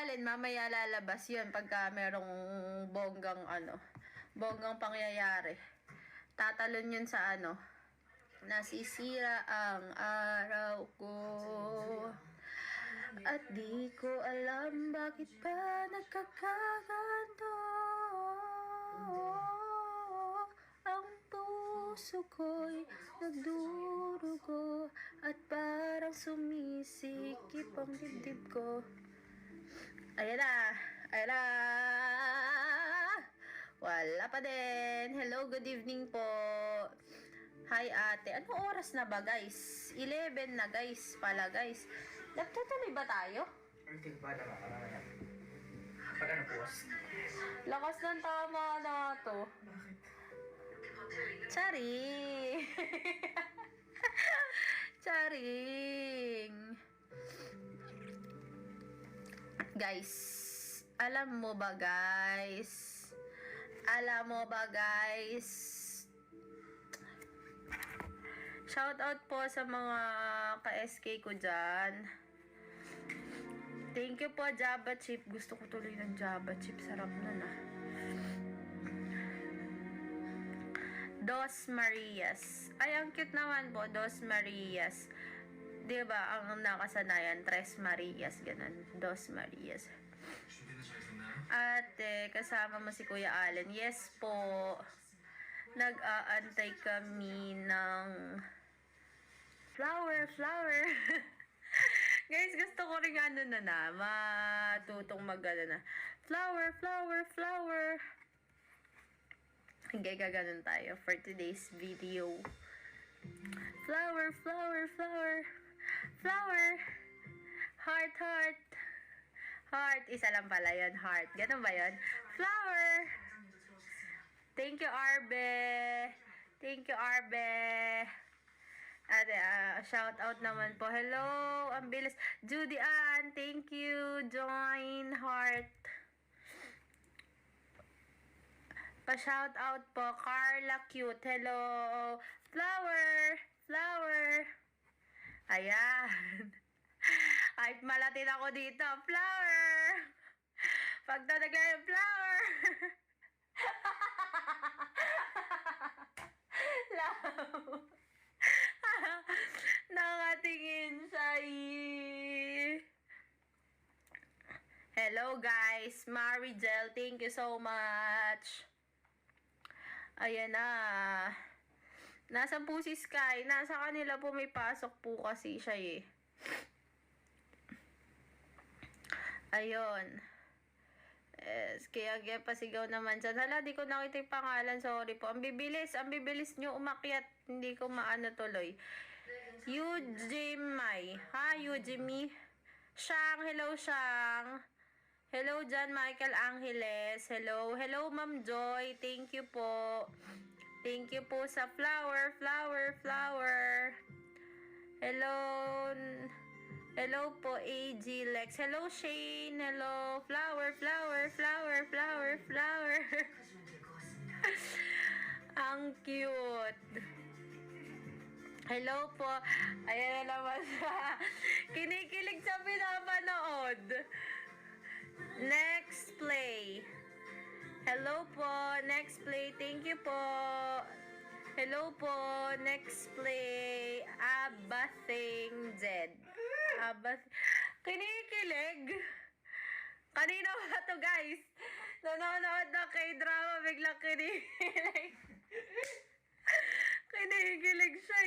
Allen, mamaya lalabas yun pagka merong bonggang bonggang pangyayari. Tatalon yun sa nasisira ang araw ko. At di ko alam bakit ba nagkakaganto. Ang puso ko'y nagdurugo at parang sumisikip ang dibdib ko. Ayan na! Ayan na! Wala pa din. Hello, good evening po. Hi ate. Anong oras na ba guys? 11 na guys pala guys. Nagtutuloy ba tayo? Hindi ba na makakalaman? Pag ano puwas? Lakas ng tama na to. Bakit? Charing! Charing! Guys, alam mo ba guys? Shout out po sa mga ka-SK ko dyan. Thank you po, Java Chip. Gusto ko tuloy ng Java Chip. Sarap nun Dos Marias. Ay, ang cute naman po, Dos Marias. Diba, ang nakasanayan, Tres Marias, ganun. Dos Marias. Ate, kasama mo si Kuya Allen. Yes po. Nag-aantay kami ng flower. Guys, gusto ko rin matutong na. Flower. Okay, gaganon tayo for today's video. Flower. Heart. Isa lang pala yun, heart. Ganun ba yun? Flower. Thank you, Arbe. Ate, shout out naman po. Hello, ang bilis. Judy Ann, thank you. Join heart. Pa-shout out po. Carla Cute. Hello. Flower. Ayan. Kahit malatin ako dito. Flower. Pag talaga yung flower. Nakatingin siya. Hello guys. Marigel, thank you so much. Ayan na. Nasa po si Sky. Nasa kanila po, may pasok po kasi siya Ayun. Yes, kaya pasigaw naman dyan. Hala, di ko nakita yung pangalan. Sorry po. Ang bibilis nyo umakyat. Hindi ko maano tuloy. Eugenie. Ha, Eugenie? Shang, hello Shang. Hello John Michael Angeles. Hello Ma'am Joy. Thank you po. Thank you po sa flower. Hello po, AG Lex. Hello, Shane. Hello, flower. Ang cute. Hello po. Ayan na naman siya. Kinikilig sa pinapanood. Next play. Hello po. Next play. Thank you po. Hello po, next play, Abathing Zed. Kinikilig. Kanina ba to guys? Nanonood na K-drama, biglang kinikilig. Kinikilig siya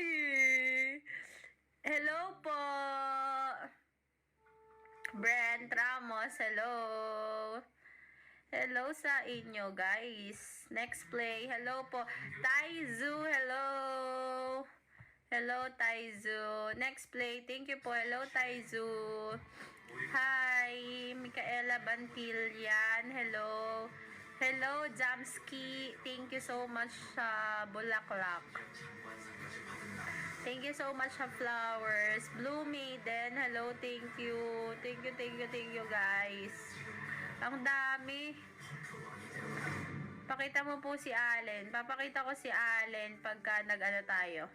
Hello po. Brent Ramos, hello. Hello sa inyo, guys. Next play. Hello po. Taizu, hello. Hello, Taizu. Next play. Thank you po. Hello, Taizu. Hi, Micaela Bantilyan. Hello. Hello, Jamski. Thank you so much sa Bulaklak. Thank you so much sa flowers. Blue Maiden. Hello, thank you. Thank you, guys. Ang dami. Pakita mo po si Allen. Papakita ko si Allen pagka tayo.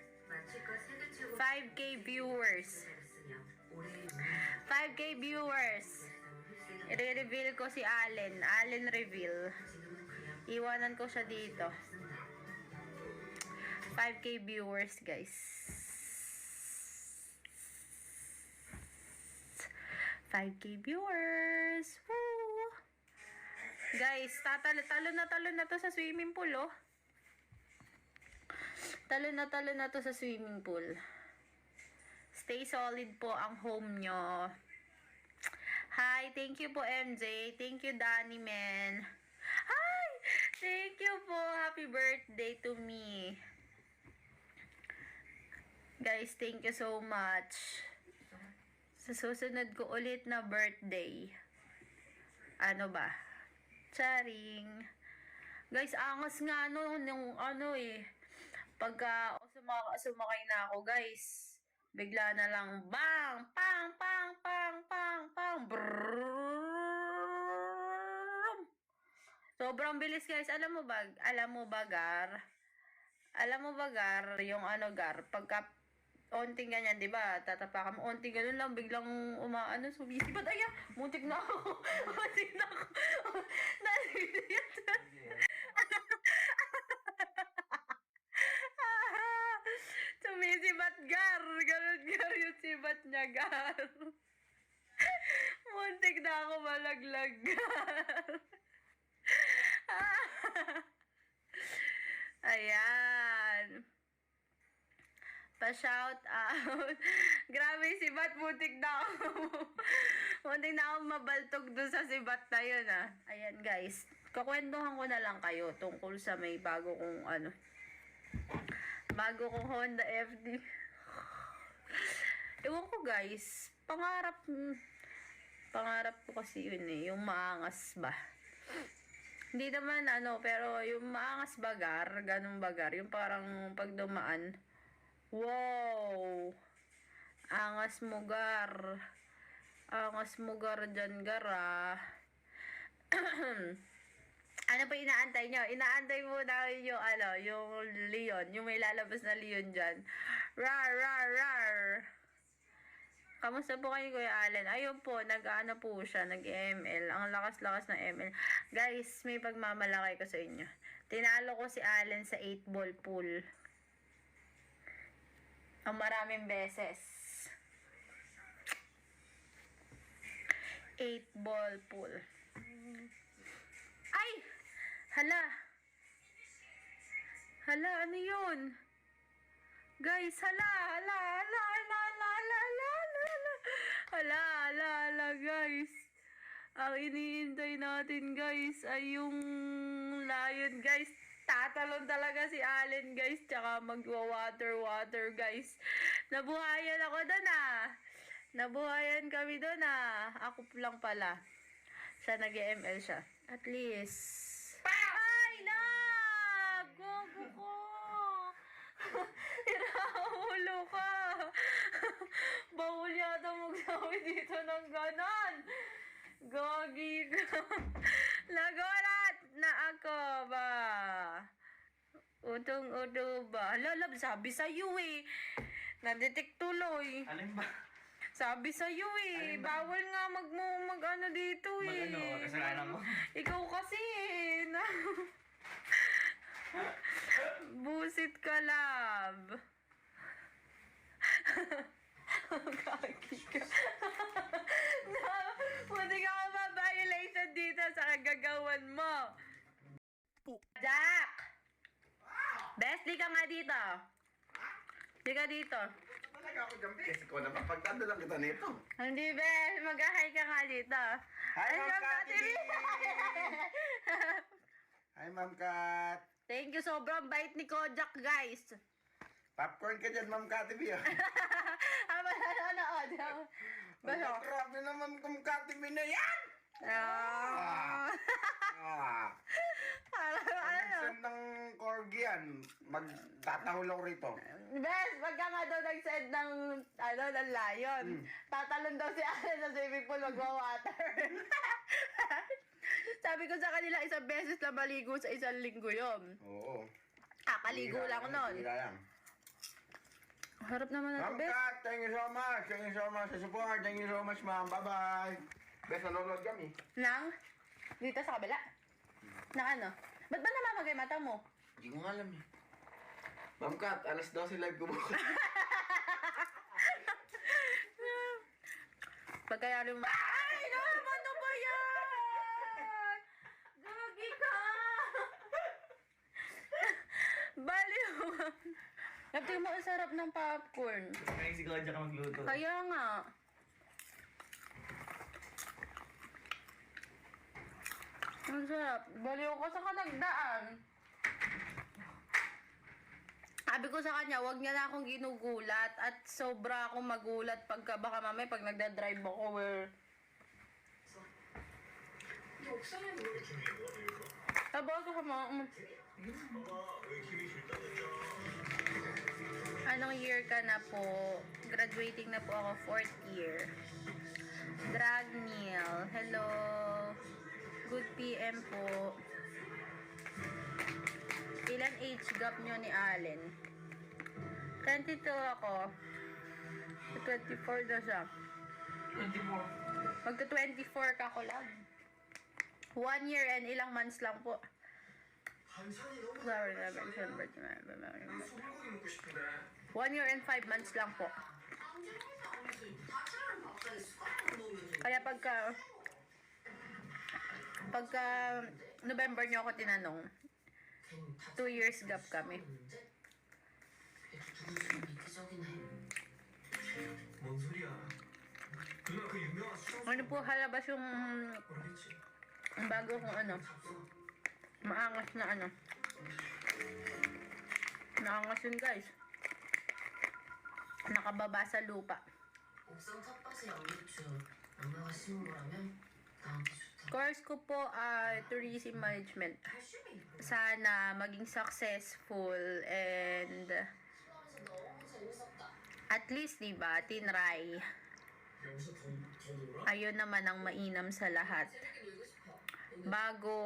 5K viewers. 5K viewers. I-reveal ko si Allen. Allen reveal. Iwanan ko siya dito. 5K viewers, guys. 5K viewers. Woo! Guys, talo na to sa swimming pool, oh. Talo na to sa swimming pool. Stay solid po ang home nyo. Hi, thank you po MJ. Thank you Danny man. Hi! Thank you po. Happy birthday to me. Guys, thank you so much. Sa susunod ko ulit na birthday. Ano ba? Charing. Guys, angas nga nung ano eh. Pagka sumakay na ako, guys. Bigla na lang bang, pang, pang, pang, pang, pang, brrrr. Sobrang bilis, guys. Alam mo ba, Gar? Yung ano, Gar, pagka onting ganyan, di ba? Tatapakan mo, onting ganun lang, biglang sumisipat. Ay, muntik na ako. Sumisibat, Gar. Ganun, Gar, yung sibat niya, Gar. Muntik na ako malaglag, Gar. Ayan. Pa-shout out. Grabe, sibat, muntik na ako. Muntik na ako mabaltog dun sa sibat na yun, ah. Ayan, guys. Kakwentuhan ko na lang kayo tungkol sa may bago kong Honda FD. Ewan ko, guys. Pangarap ko kasi yun eh. Yung maangas ba. Hindi naman pero yung maangas bagar, ganun bagar. Yung parang pag dumaan, wow! Angas mo, Gar. Angas mo, Gar, dyan, Gar, ah. Ano pa inaantay nyo? Inaantay mo na yung Leon. Yung may lalabas na Leon dyan. Rar, rar, rar. Kamusta po kayo, Kuya Allen? Ayun po, nag-ano po siya, nag-ML. Ang lakas-lakas ng ML. Guys, may pagmamalaki ko sa inyo. Tinalo ko si Allen sa 8-ball pool. Ang maraming beses. 8-ball pool. Ay! Hala! Hala, ano yun? Guys, hala, guys. Ang iniintay natin, guys, ay yung lion, guys. Tatalon talaga si Allen, guys. Tsaka magwa-water, guys. Nabuhayan ako doon, ah. Nabuhayan kami doon, ah. Ako lang pala. Siya, nag-ML siya. At least. Ay, lag! Gogo ko! Iraulo ka! Bawal yata magsabi dito ng ganon! Gogi ka! Lagorat na ako ba? Utong-uto ba? Lalab, sabi sa'yo eh. Nadetect tuloy. Alin ba? Sabi sa'yo eh. Bawal nga mag-ano dito eh. Mag-ano? Kasalanan mo? Ikaw kasi eh. Busit ka, love. Kaki ka. Pwede ka ma-violation dito sa kagagawan mo. Jack! Bes, di ka nga dito. Di ka dito. Talaga ako dyan, Bes. Ikaw naman, pagtanda lang kita nito. Hindi, Bes. Mag-hi ka nga dito. Hi, Ma'am Ma'am Kat! TV. Hi, Ma'am Kat! Thank you, sobrang bait ni Kojak, guys. Popcorn ka dyan, Ma'am Kat TV. Ama na nanonood. Baso. Grabe naman kung Kat TV na yan! Ah. Ano? Send ng corgi yan. Magtatahulong rito. Bes, pagka nga daw nag-send ng lion, tatalon daw si Allen sa swimming pool, magwa-water. Sabi ko sa kanila, isang beses na maligo sa isang linggo yun. Oo. Kaligo lang nun. Tira lang. Harap naman na Ma'am Bes. Kat, thank you so much. Thank you so much sa support. Thank you so much, ma'am. Bye-bye. Bes, nanonood kami. Nang? Dito sa kabila? Na ano? Ba't ba namamagay mata mo? Hindi ko nga alam eh. Ma'am Kat, alas 12 live ko bukas. Pagkayari mo, ay! Ano ba yan? Gagi ka! Baliw! Tingnan mo, ang sarap ng popcorn. May si Kodja ka magluto. Kaya nga. Ang sarap. Baliw ko sa kanagdaan. Sabi ko sa kanya, wag niya na akong ginugulat at sobra akong magulat pagka baka mamaya pag nagda-drive ako Tapos ako Anong year ka na po? Graduating na po ako, 4th year. Dragnil, hello. Good PM po. Ilan age gap nyo ni Allen? 22 ako. 24 na siya. 24. Magta-24 ka ko lang. 1 year and ilang months lang po. Flower 11, December, 1 year and 5 months lang po. Kaya pagka November nyo ako tinanong, 2 years gap kami. 뭔 소리야? 누나 그 유명한 수정 Ano po halabas yung 모르겠지? bago kong ano, maangas na ano. Naangas yun guys. Nakababa sa lupa. 옥상 텃밭에 양배추 엄마가 심은 거라면 나한테 좋다. Course ko po ay tourism management. 할 수는 있고 Sana maging successful and 수원에서 너무 재밌었다. at least, diba, tinry. 여기서 더 놀아? Ayun naman ang mainam sa lahat. 재밌게 놀고 싶어. Bago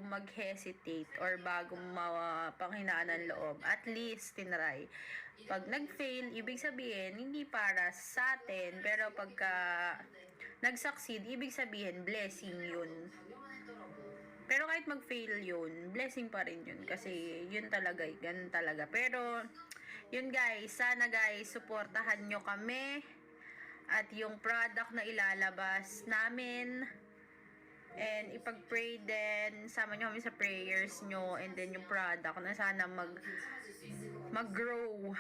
mag-hesitate or bago mapanghinaan ng loob, at least tinry. Pag nag-fail, ibig sabihin, hindi para sa atin, pero pagka nag-succeed, ibig sabihin, blessing yun. 당연만 했더라고. Pero kahit mag-fail yun, blessing pa rin yun. Kasi yun talaga, ganun talaga. Pero, yun guys, sana guys, suportahan nyo kami. At yung product na ilalabas namin. And ipag-pray din, sama nyo kami sa prayers nyo. And then yung product na sana 괜찮아질 수 있을 것 같아. mag-grow